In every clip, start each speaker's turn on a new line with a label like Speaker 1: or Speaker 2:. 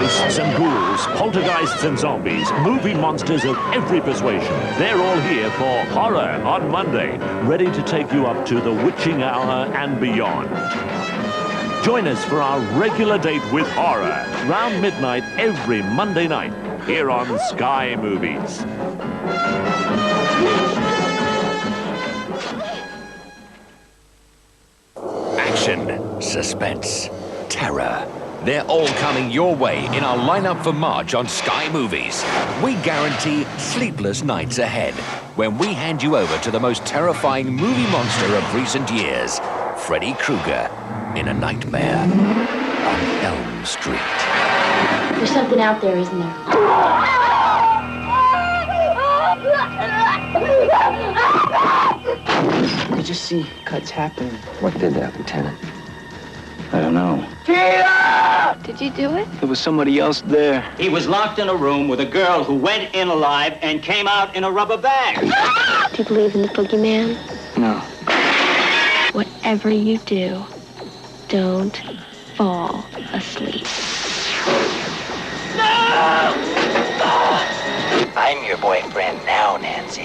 Speaker 1: Ghosts and ghouls, poltergeists and zombies, movie monsters of every persuasion. They're all here for Horror on Monday, ready to take you up to the witching hour and beyond. Join us for our regular date with horror, round midnight every Monday night, here on Sky Movies.
Speaker 2: Action, suspense, terror. They're all coming your way in our lineup for March on Sky Movies. We guarantee sleepless nights ahead when we hand you over to the most terrifying movie monster of recent years, Freddy Krueger in A Nightmare on Elm Street.
Speaker 3: There's something out there, isn't there?
Speaker 4: I just see cuts happening.
Speaker 5: What did that, Lieutenant?
Speaker 4: I don't know.
Speaker 3: Did you do it?
Speaker 4: There was somebody else there.
Speaker 6: He was locked in a room with a girl who went in alive and came out in a rubber bag.
Speaker 3: Do you believe in the boogeyman?
Speaker 4: No.
Speaker 3: Whatever you do, don't fall asleep.
Speaker 5: I'm your boyfriend now, Nancy.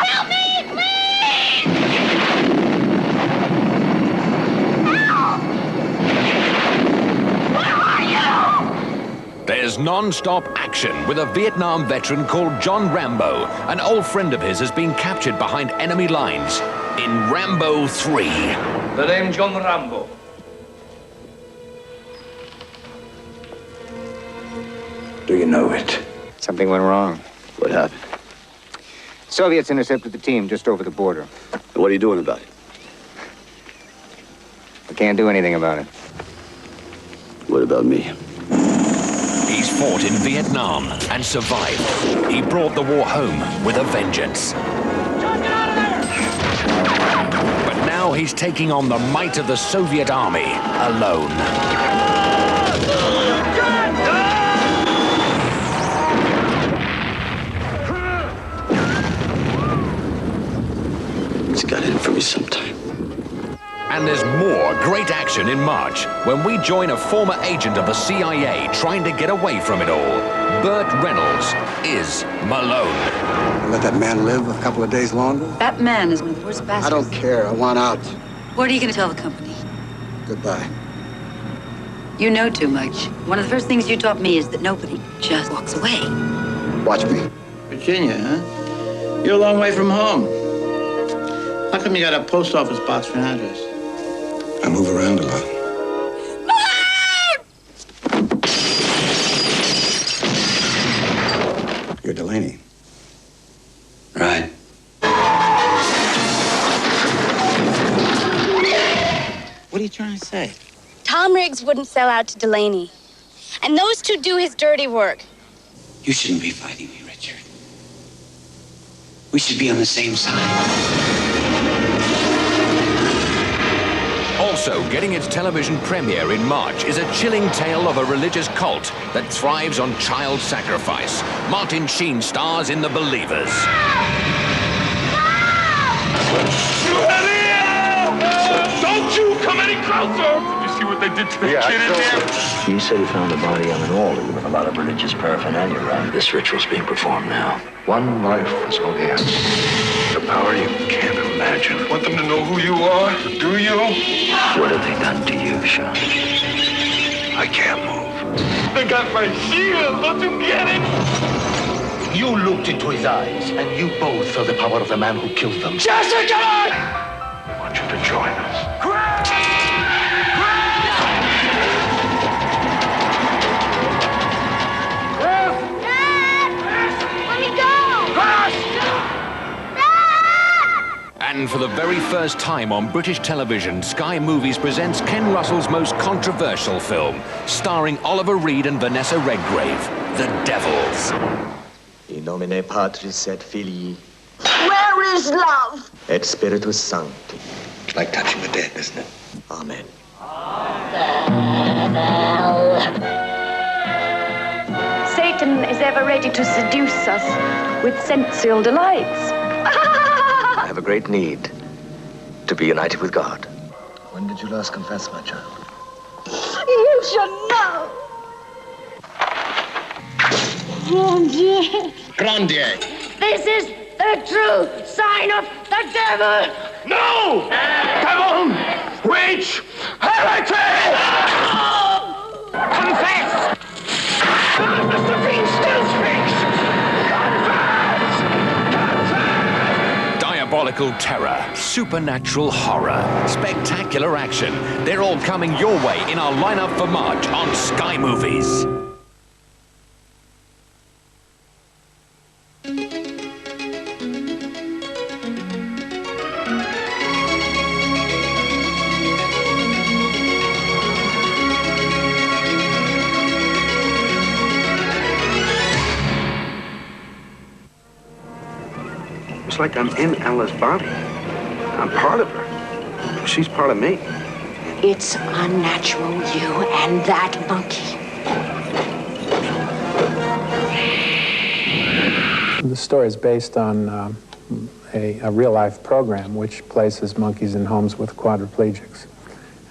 Speaker 3: Help me, please! Where are you?
Speaker 2: There's non-stop action with a Vietnam veteran called John Rambo. An old friend of his has been captured behind enemy lines in Rambo III.
Speaker 7: The name John Rambo.
Speaker 5: Do you know it?
Speaker 8: Something went wrong.
Speaker 5: What happened?
Speaker 8: Soviets intercepted the team just over the border.
Speaker 5: What are you doing about it?
Speaker 8: We can't do anything about it.
Speaker 5: What about me?
Speaker 2: He's fought in Vietnam and survived. He brought the war home with a vengeance.
Speaker 7: John, get out of there!
Speaker 2: But now he's taking on the might of the Soviet army alone.
Speaker 5: It's got in for me sometime.
Speaker 2: And there's more great action in March when we join a former agent of the CIA trying to get away from it all. Burt Reynolds is Malone.
Speaker 9: Let that man live a couple of days longer?
Speaker 10: That man is one of the worst bastards.
Speaker 9: I don't care. I want out.
Speaker 10: What are you going to tell the company?
Speaker 9: Goodbye.
Speaker 10: You know too much. One of the first things you taught me is that nobody just walks away.
Speaker 9: Watch me.
Speaker 11: Virginia, huh? You're a long way from home. How come you got a post office box for an address?
Speaker 9: I move around a lot. You're Delaney.
Speaker 5: Right.
Speaker 11: What are you trying to say?
Speaker 12: Tom Riggs wouldn't sell out to Delaney. And those two do his dirty work.
Speaker 5: You shouldn't be fighting me, Richard. We should be on the same side.
Speaker 2: Also getting its television premiere in March is a chilling tale of a religious cult that thrives on child sacrifice. Martin Sheen stars in The Believers.
Speaker 7: Don't you come any closer! Did you see what they did to the kid in there?
Speaker 5: You said he found a body on an altar with a lot of religious paraphernalia around. This ritual's being performed now. One life is all he has. The power you can't imagine.
Speaker 7: Want them to know who you are? Do you?
Speaker 5: What have they done to you, Sean? I can't move.
Speaker 7: They got my shield. Don't you get it?
Speaker 5: You looked into his eyes, and you both felt the power of the man who killed them.
Speaker 7: Jessica!
Speaker 5: I want you to join us.
Speaker 2: And for the very first time on British television, Sky Movies presents Ken Russell's most controversial film, starring Oliver Reed and Vanessa Redgrave, The Devils.
Speaker 13: In nomine Patris et Filii
Speaker 14: Where is love?
Speaker 13: et Spiritus Sancti.
Speaker 5: It's like touching the dead, isn't it?
Speaker 13: Amen.
Speaker 15: Satan is ever ready to seduce us with sensual delights.
Speaker 13: I have a great need to be united with God.
Speaker 5: When did you last confess, my child?
Speaker 14: You should know. Mon Dieu.
Speaker 11: Grandier.
Speaker 14: This is the true sign of the devil.
Speaker 7: No! Devil! Witch! Heretic!
Speaker 14: Confess!
Speaker 7: Mr. Bean still speaks!
Speaker 2: Diabolical terror, supernatural horror, spectacular action. They're all coming your way in our lineup for March on Sky Movies.
Speaker 16: It's like I'm in Ella's body. I'm part of her. She's part of me.
Speaker 14: It's unnatural, you and that monkey.
Speaker 17: The story is based on a real-life program which places monkeys in homes with quadriplegics.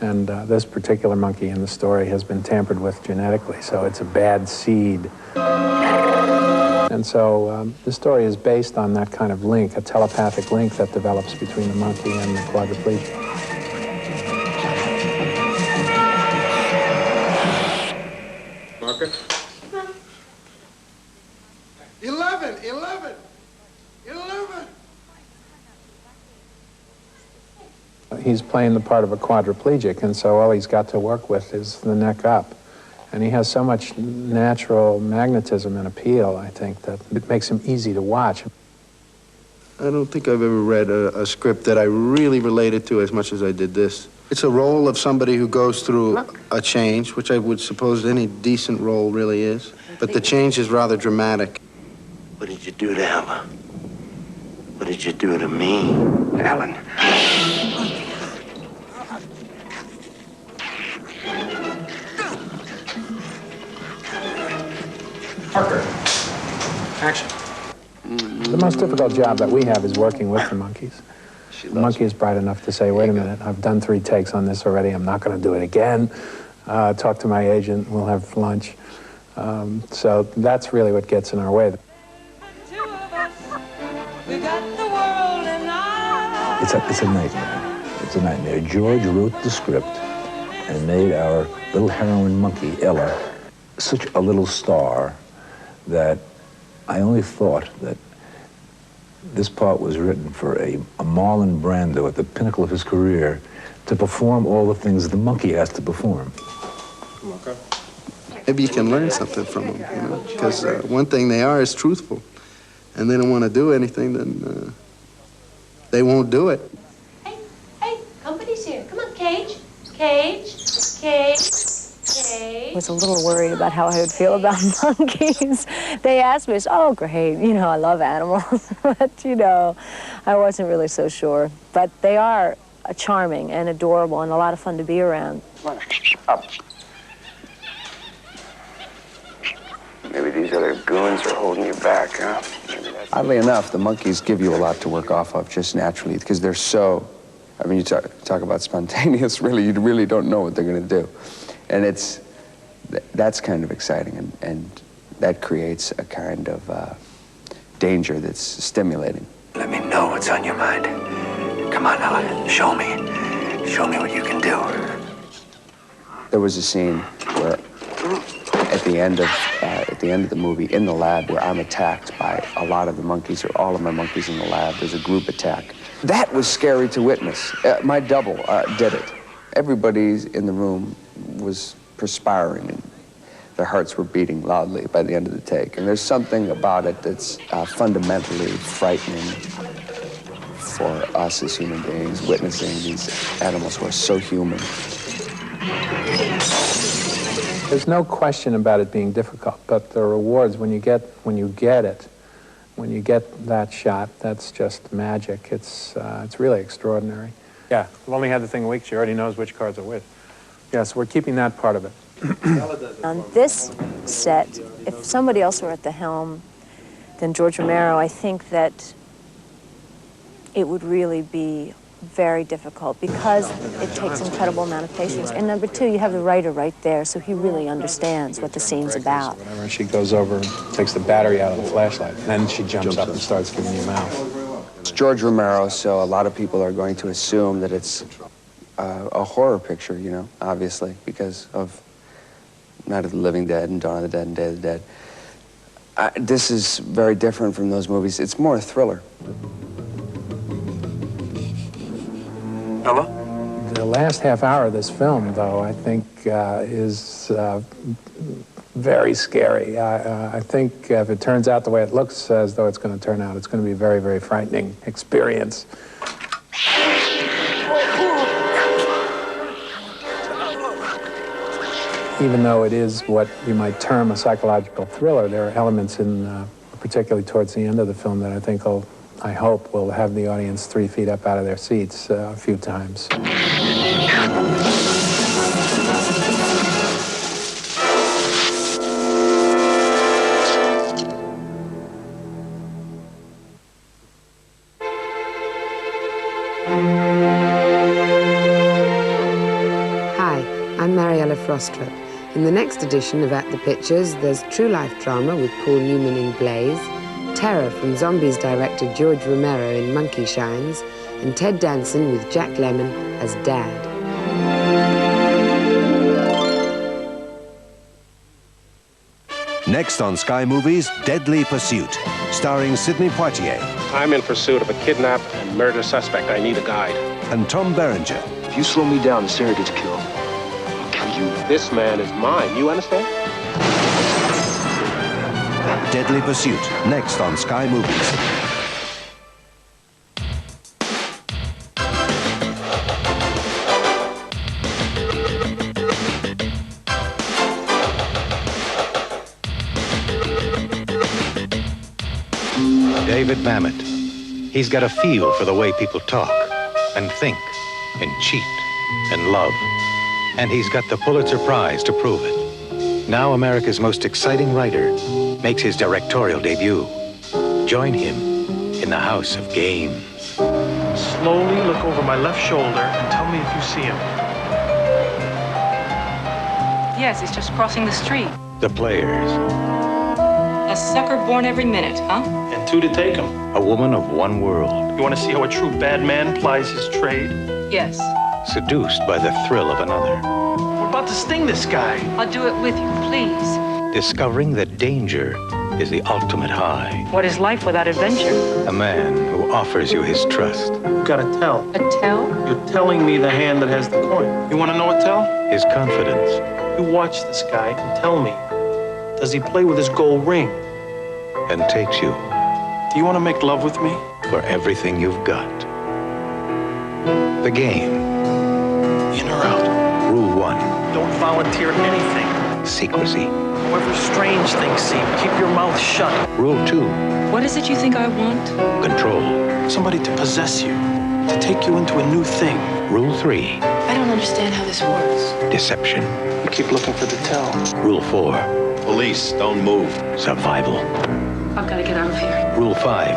Speaker 17: And this particular monkey in the story has been tampered with genetically, so it's a bad seed. And so the story is based on that kind of link, a telepathic link that develops between the monkey and the quadriplegic.
Speaker 16: Marker?
Speaker 18: 11!
Speaker 17: He's playing the part of a quadriplegic, and so all he's got to work with is the neck up. And he has so much natural magnetism and appeal, I think, that it makes him easy to watch.
Speaker 16: I don't think I've ever read a script that I really related to as much as I did this. It's a role of somebody who goes through a change, which I would suppose any decent role really is. But the change is rather dramatic.
Speaker 5: What did you do to Ella? What did you do to me, Alan?
Speaker 16: Parker, action.
Speaker 17: The most difficult job that we have is working with the monkeys. The monkey is bright enough to say, wait a minute, I've done 3 takes on this already, I'm not going to do it again. Talk to my agent, we'll have lunch. So that's really what gets in our way.
Speaker 19: It's a nightmare. It's a nightmare. George wrote the script and made our little heroine monkey, Ella, such a little star that I only thought that this part was written for a Marlon Brando at the pinnacle of his career to perform all the things the monkey has to perform.
Speaker 16: Okay. Maybe you can learn something from them, you know, because one thing they are is truthful, and they don't want to do anything, then they won't do it.
Speaker 20: Hey, company's here. Come on, Cage. Cage.
Speaker 21: I was a little worried about how I would feel about monkeys. They asked me, oh, great, you know, I love animals. But, you know, I wasn't really so sure. But they are charming and adorable and a lot of fun to be around.
Speaker 16: Up.
Speaker 5: Maybe these other goons are holding you back, huh?
Speaker 22: Oddly enough, the monkeys give you a lot to work off of just naturally because they're so, I mean, you talk about spontaneous, really, you really don't know what they're going to do. And that's kind of exciting, and that creates a kind of danger that's stimulating.
Speaker 5: Let me know what's on your mind. Come on, Ella, show me. Show me what you can do.
Speaker 22: There was a scene where at the end of the movie, in the lab, where I'm attacked by a lot of the monkeys, or all of my monkeys in the lab. There's a group attack. That was scary to witness. My double did it. Everybody in the room was perspiring, and their hearts were beating loudly by the end of the take. And there's something about it that's fundamentally frightening for us as human beings, witnessing these animals who are so human.
Speaker 17: There's no question about it being difficult, but the rewards when you get that shot, that's just magic. It's really extraordinary. Yeah, we've only had the thing a week. She already knows which cards are which. Yeah, so we're keeping that part of it.
Speaker 21: On this set, if somebody else were at the helm than George Romero, I think that it would really be very difficult because it takes an incredible amount of patience. And number two, you have the writer right there, so he really understands what the scene's about.
Speaker 17: Whenever she goes over and takes the battery out of the flashlight, and then she jumps up and starts giving you mouth.
Speaker 22: It's George Romero, so a lot of people are going to assume that it's a horror picture, you know, obviously, because of Night of the Living Dead and Dawn of the Dead and Day of the Dead. This is very different from those movies. It's more a thriller.
Speaker 17: Ella? The last half hour of this film, though, I think is very scary. I think if it turns out the way it looks as though it's going to turn out, it's going to be a very, very frightening experience. Even though it is what you might term a psychological thriller, there are elements in, particularly towards the end of the film, that I think I hope will have the audience 3 feet up out of their seats a few times.
Speaker 1: Hi, I'm Mariella Frostrup. In the next edition of At the Pictures, there's true life drama with Paul Newman in Blaze, terror from Zombies director George Romero in Monkey Shines, and Ted Danson with Jack Lemmon as Dad.
Speaker 18: Next on Sky Movies, Deadly Pursuit, starring Sidney Poitier.
Speaker 23: I'm in pursuit of a kidnap and murder suspect. I need a guide.
Speaker 18: And Tom Berenger.
Speaker 5: If you slow me down, the Sarah gets killed. I'll kill you.
Speaker 23: This man is mine. You understand?
Speaker 18: Deadly Pursuit, next on Sky Movies.
Speaker 24: David Mamet. He's got a feel for the way people talk and think and cheat and love. And he's got the Pulitzer Prize to prove it. Now America's most exciting writer makes his directorial debut. Join him in the House of Games.
Speaker 25: Slowly look over my left shoulder and tell me if you see him.
Speaker 26: Yes, he's just crossing the street.
Speaker 24: The Players.
Speaker 26: A sucker born every minute, huh?
Speaker 25: And 2 to take him.
Speaker 24: A woman of one world.
Speaker 25: You want to see how a true bad man plies his trade?
Speaker 26: Yes.
Speaker 24: Seduced by the thrill of another.
Speaker 25: We're about to sting this guy.
Speaker 26: I'll do it with you, please.
Speaker 24: Discovering that danger is the ultimate high.
Speaker 26: What is life without adventure?
Speaker 24: A man who offers you his trust.
Speaker 25: You got a tell.
Speaker 26: A tell?
Speaker 25: You're telling me the hand that has the coin. You want to know a tell?
Speaker 24: His confidence.
Speaker 25: You watch this guy and tell me, does he play with his gold ring?
Speaker 24: And takes you.
Speaker 25: Do you want to make love with me?
Speaker 24: For everything you've got. The game.
Speaker 25: In or out?
Speaker 24: Rule 1.
Speaker 25: Don't volunteer anything.
Speaker 24: Secrecy.
Speaker 25: However strange things seem, keep your mouth shut.
Speaker 24: Rule 2.
Speaker 26: What is it you think I want?
Speaker 24: Control.
Speaker 25: Somebody to possess you, to take you into a new thing.
Speaker 24: Rule 3.
Speaker 26: I don't understand how this works.
Speaker 24: Deception.
Speaker 25: You keep looking for the tell.
Speaker 24: Rule 4.
Speaker 23: Police, don't move.
Speaker 24: Survival.
Speaker 26: I've got to get out of here.
Speaker 24: Rule 5.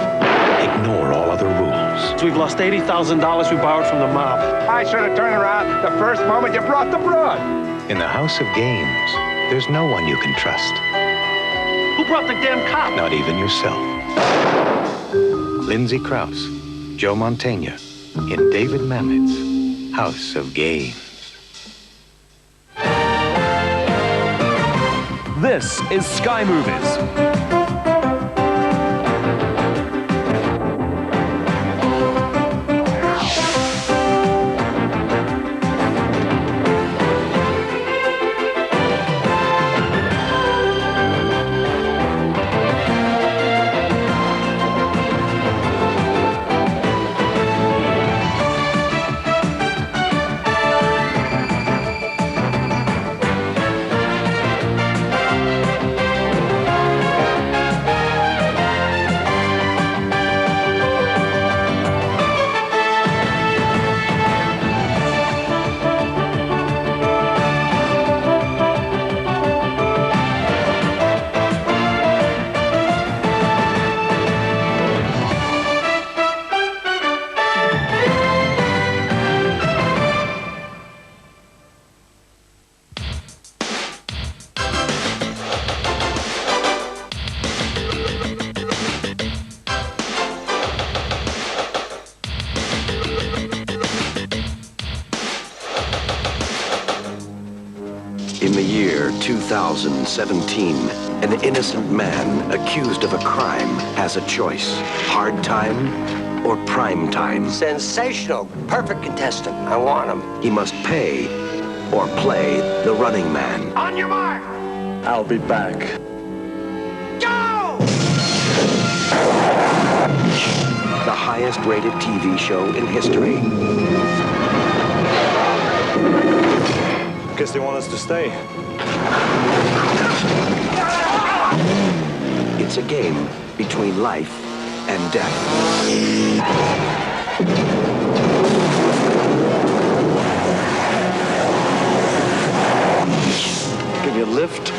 Speaker 24: Ignore all other rules.
Speaker 25: So we've lost $80,000 we borrowed from the mob.
Speaker 8: I should have turned around the first moment you brought the broad.
Speaker 24: In the House of Games, there's no one you can trust.
Speaker 25: Who brought the damn cop?
Speaker 24: Not even yourself. Lindsay Krause, Joe Mantegna, in David Mamet's House of Games.
Speaker 2: This is Sky Movies.
Speaker 3: In the year 2017, an innocent man accused of a crime has a choice. Hard time or prime time.
Speaker 4: Sensational. Perfect contestant. I want him.
Speaker 3: He must pay or play the running man.
Speaker 4: On your mark.
Speaker 3: I'll be back.
Speaker 4: Go!
Speaker 3: The highest rated TV show in history.
Speaker 6: Guess they want us to stay.
Speaker 3: It's a game between life and death.
Speaker 6: Give you a lift?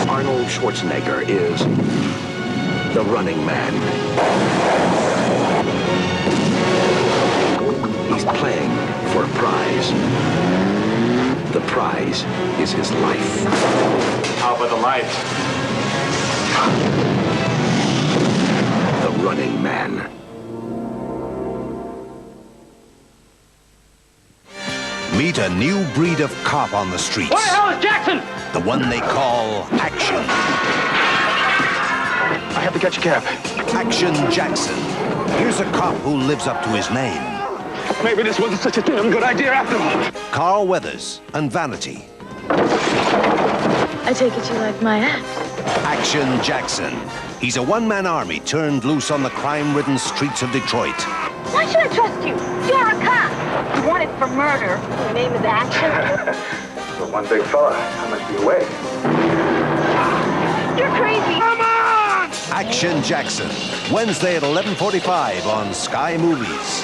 Speaker 3: Arnold Schwarzenegger is the running man. He's playing for a prize. The prize is his life.
Speaker 6: How about the light?
Speaker 3: The running man.
Speaker 18: Meet a new breed of cop on the streets.
Speaker 4: Where the hell is Jackson?
Speaker 18: The one they call Action.
Speaker 6: I have to catch a cab.
Speaker 18: Action Jackson. Here's a cop who lives up to his name.
Speaker 6: Maybe this wasn't such a damn good idea after all.
Speaker 18: Carl Weathers and Vanity.
Speaker 26: I take it you like my act.
Speaker 18: Action Jackson. He's a one-man army turned loose on the crime-ridden streets of Detroit.
Speaker 15: Why should I trust you? You're a cop. You wanted for murder. Your name is Action.
Speaker 6: For one big fella, how much do you weigh?
Speaker 15: You're crazy. Come on!
Speaker 18: Action Jackson. Wednesday at 11:45 on Sky Movies.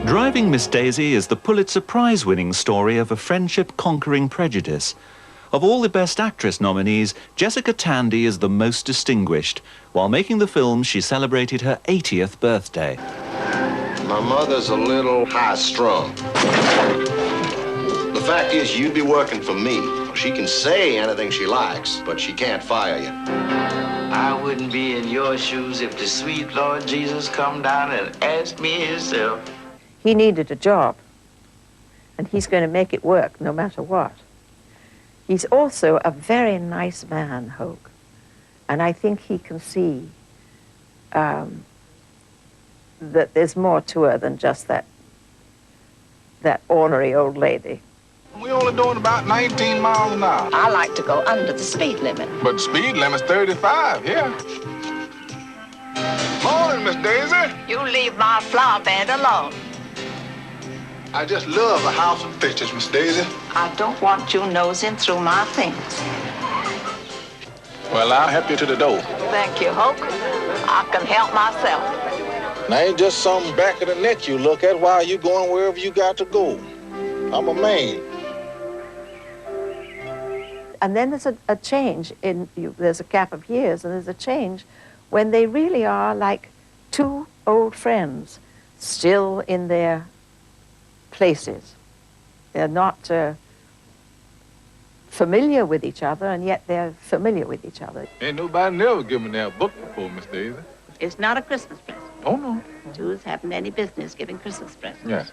Speaker 9: Driving Miss Daisy is the Pulitzer Prize-winning story of a friendship conquering prejudice. Of all the Best Actress nominees, Jessica Tandy is the most distinguished. While making the film, she celebrated her 80th birthday.
Speaker 10: My mother's a little high-strung. The fact is, you'd be working for me. She can say anything she likes, but she can't fire you.
Speaker 12: I wouldn't be in your shoes if the sweet Lord Jesus come down and asked me himself.
Speaker 21: He needed a job, and he's going to make it work no matter what. He's also a very nice man, Hoke, and I think he can see that there's more to her than just that ornery old lady.
Speaker 10: We only doing about 19 miles an hour.
Speaker 14: I like to go under the speed limit.
Speaker 10: But the speed limit's 35 here. Morning, Miss Daisy.
Speaker 14: You leave my flower bed alone.
Speaker 10: I just love a house of pictures, Miss Daisy.
Speaker 14: I don't want you nosing through my things.
Speaker 10: Well, I'll help you to the door.
Speaker 14: Thank you, Hoke. I can help myself.
Speaker 10: Now, ain't just some back of the neck you look at while you going wherever you got to go. I'm a man.
Speaker 21: And then there's a change in you. There's a gap of years, and there's a change when they really are like two old friends, still in their places. They're not familiar with each other, and yet they're familiar with each other.
Speaker 10: Ain't nobody never given me a book before, Miss Daisy.
Speaker 14: It's not a Christmas present.
Speaker 10: Oh, no.
Speaker 14: Jews haven't any business giving Christmas presents.
Speaker 10: Yes.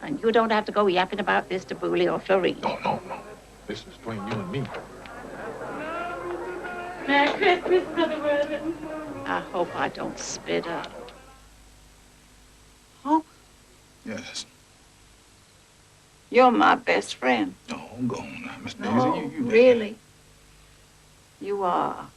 Speaker 14: And you don't have to go yapping about this to Booley or Florine.
Speaker 10: No, no, no. This is between you and me.
Speaker 15: Merry Christmas, Brother Mervyn.
Speaker 14: I hope I don't spit up.
Speaker 10: Yes.
Speaker 14: You're my best friend.
Speaker 10: Oh, go on now, Miss Daisy.
Speaker 14: No,
Speaker 10: You
Speaker 14: really. You are.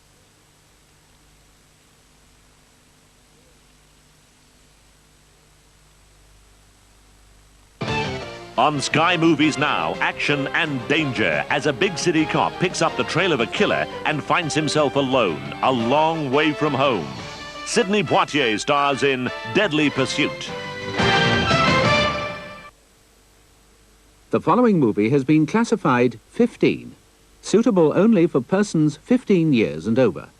Speaker 2: On Sky Movies now, action and danger as a big city cop picks up the trail of a killer and finds himself alone, a long way from home. Sidney Poitier stars in Deadly Pursuit.
Speaker 27: The following movie has been classified 15, suitable only for persons 15 years and over.